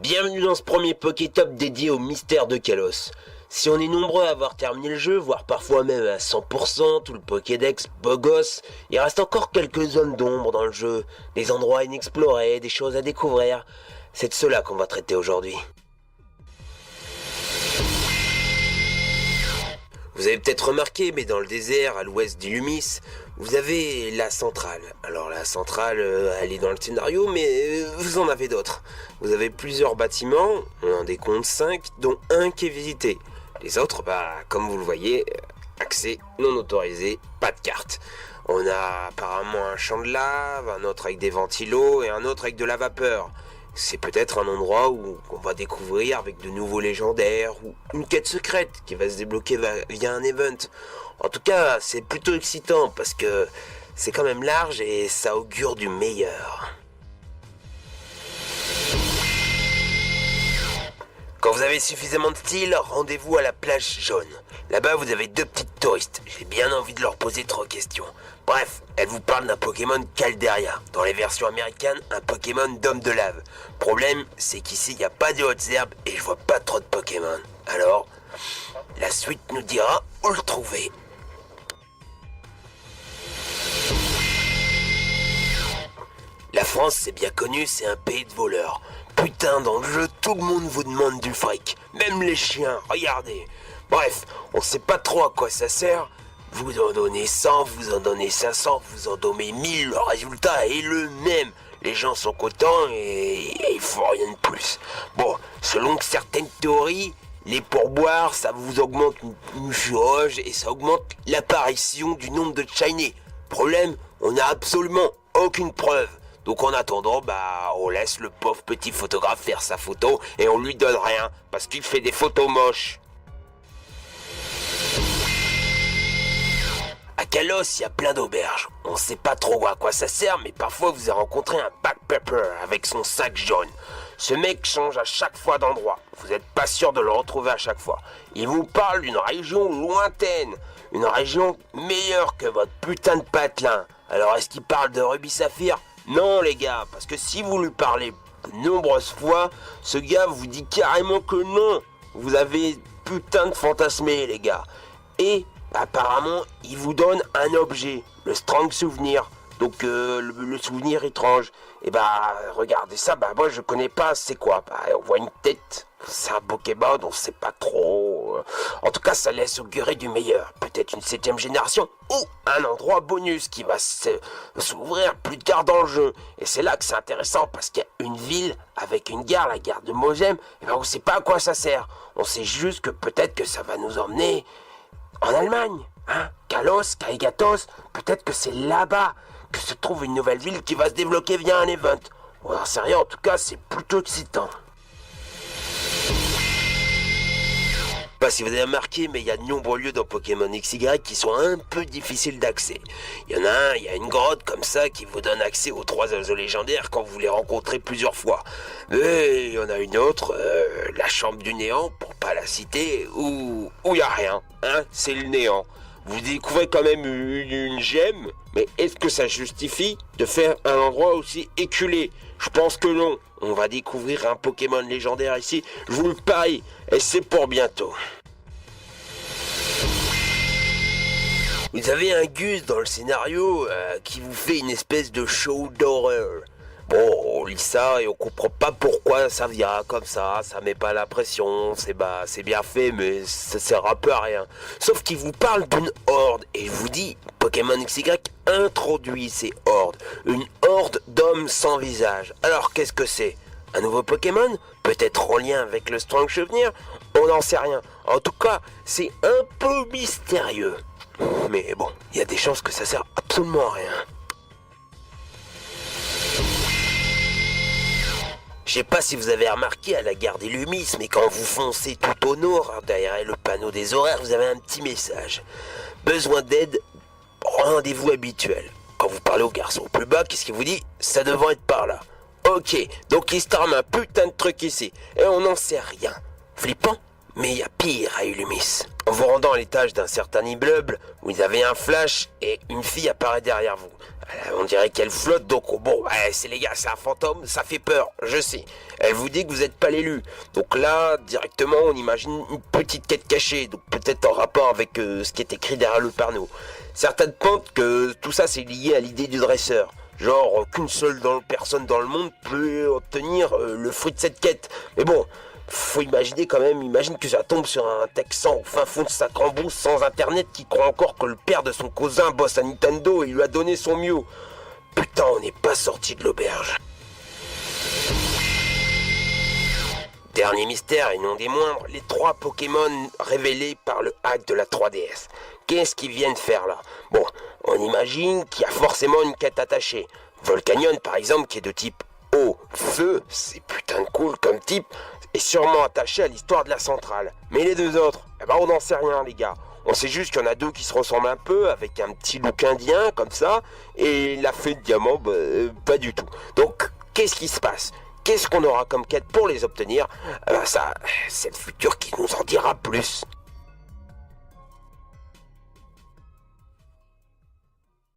Bienvenue dans ce premier Pokétop dédié au mystère de Kalos. Si on est nombreux à avoir terminé le jeu, voire parfois même à 100%, tout le Pokédex beau gosse, il reste encore quelques zones d'ombre dans le jeu, des endroits inexplorés, des choses à découvrir. C'est de cela qu'on va traiter aujourd'hui. Vous avez peut-être remarqué, mais dans le désert, à l'ouest d'Illumis, vous avez la centrale. Alors la centrale, elle est dans le scénario, mais vous en avez d'autres. Vous avez plusieurs bâtiments, on en décompte 5, dont un qui est visité. Les autres, comme vous le voyez, accès non autorisé, pas de carte. On a apparemment un champ de lave, un autre avec des ventilos et un autre avec de la vapeur. C'est peut-être un endroit où on va découvrir avec de nouveaux légendaires ou une quête secrète qui va se débloquer via un event. En tout cas, c'est plutôt excitant parce que c'est quand même large et ça augure du meilleur. Quand vous avez suffisamment de style, rendez-vous à la plage jaune. Là-bas, vous avez deux petites touristes. J'ai bien envie de leur poser 3 questions. Bref, elles vous parlent d'un Pokémon Calderia. Dans les versions américaines, un Pokémon d'homme de lave. Problème, c'est qu'ici, il n'y a pas de hautes herbes et je vois pas trop de Pokémon. Alors, la suite nous dira où le trouver. La France, c'est bien connu, c'est un pays de voleurs. Putain, dans le jeu, tout le monde vous demande du fric. Même les chiens, regardez. Bref, on sait pas trop à quoi ça sert. Vous en donnez 100, vous en donnez 500, vous en donnez 1000, le résultat est le même. Les gens sont contents et il faut rien de plus. Bon, selon certaines théories, les pourboires, ça vous augmente une jauge et ça augmente l'apparition du nombre de Shiny. Problème, on n'a absolument aucune preuve. Donc en attendant, on laisse le pauvre petit photographe faire sa photo et on lui donne rien parce qu'il fait des photos moches. À Kalos, il y a plein d'auberges. On sait pas trop à quoi ça sert, mais parfois vous avez rencontré un backpacker avec son sac jaune. Ce mec change à chaque fois d'endroit. Vous n'êtes pas sûr de le retrouver à chaque fois. Il vous parle d'une région lointaine, une région meilleure que votre putain de patelin. Alors est-ce qu'il parle de Rubis Saphir ? Non les gars, parce que si vous lui parlez de nombreuses fois, ce gars vous dit carrément que non. Vous avez putain de fantasmé les gars. Et apparemment, il vous donne un objet, le Strong Souvenir. Donc le souvenir étrange. Et regardez ça, moi je connais pas c'est quoi. On voit une tête, c'est un Pokémon, on sait pas trop. En tout cas, ça laisse augurer du meilleur. Peut-être une 7ème génération ou un endroit bonus qui va s'ouvrir plus tard dans le jeu. Et c'est là que c'est intéressant parce qu'il y a une ville avec une gare, la gare de Mosem. Et on sait pas à quoi ça sert. On sait juste que peut-être que ça va nous emmener en Allemagne. Kalos, Kaigatos, peut-être que c'est là-bas que se trouve une nouvelle ville qui va se débloquer via un event. On n'en sait rien, en tout cas, c'est plutôt excitant. Pas si vous avez remarqué, mais il y a de nombreux lieux dans Pokémon XY qui sont un peu difficiles d'accès. Il y en a un, il y a une grotte comme ça qui vous donne accès aux 3 oiseaux légendaires quand vous les rencontrez plusieurs fois. Mais il y en a une autre, la chambre du néant, pour pas la citer, où il n'y a rien, c'est le néant. Vous découvrez quand même une gemme, mais est-ce que ça justifie de faire un endroit aussi éculé ? Je pense que non. On va découvrir un Pokémon légendaire ici, je vous le parie, et c'est pour bientôt. Vous avez un Gus dans le scénario qui vous fait une espèce de show d'horreur. Bon, on lit ça et on comprend pas pourquoi ça vient comme ça met pas la pression, c'est bien fait mais ça sert un peu à rien. Sauf qu'il vous parle d'une horde et je vous dis, Pokémon XY introduit ces hordes, une horde d'hommes sans visage. Alors qu'est-ce que c'est ? Un nouveau Pokémon ? Peut-être en lien avec le Strong Souvenir ? On n'en sait rien. En tout cas, c'est un peu mystérieux. Mais bon, il y a des chances que ça sert absolument à rien. Je sais pas si vous avez remarqué à la gare d'Illumis, mais quand vous foncez tout au nord, derrière le panneau des horaires, vous avez un petit message. Besoin d'aide, rendez-vous habituel. Quand vous parlez au garçon plus bas, qu'est-ce qu'il vous dit ? Ça devrait être par là. Ok, donc il se trame un putain de truc ici, et on n'en sait rien. Flippant, mais il y a pire à Illumis. En vous rendant à l'étage d'un certain immeuble, vous avez un flash et une fille apparaît derrière vous. On dirait qu'elle flotte, donc bon, c'est les gars, c'est un fantôme, ça fait peur, je sais. Elle vous dit que vous n'êtes pas l'élu. Donc là, directement, on imagine une petite quête cachée, donc peut-être en rapport avec ce qui est écrit derrière le panneau. Certaines pensent que tout ça c'est lié à l'idée du dresseur. Genre qu'une seule personne dans le monde peut obtenir le fruit de cette quête. Mais bon, faut imaginer quand même, imagine que ça tombe sur un Texan au fin fond de sa cambrousse sans internet qui croit encore que le père de son cousin bosse à Nintendo et lui a donné son Mew. Putain, on n'est pas sorti de l'auberge. Dernier mystère et non des moindres, les 3 Pokémon révélés par le hack de la 3DS. Qu'est-ce qu'ils viennent faire là? Bon, on imagine qu'il y a forcément une quête attachée. Volcanion par exemple, qui est de type eau, feu, c'est putain de cool comme type, est sûrement attaché à l'histoire de la centrale. Mais les 2 autres, on n'en sait rien les gars. On sait juste qu'il y en a 2 qui se ressemblent un peu, avec un petit look indien comme ça, et la fée de diamant, pas du tout. Donc, qu'est-ce qui se passe? Qu'est-ce qu'on aura comme quête pour les obtenir? Ça, c'est le futur qui nous en dira plus.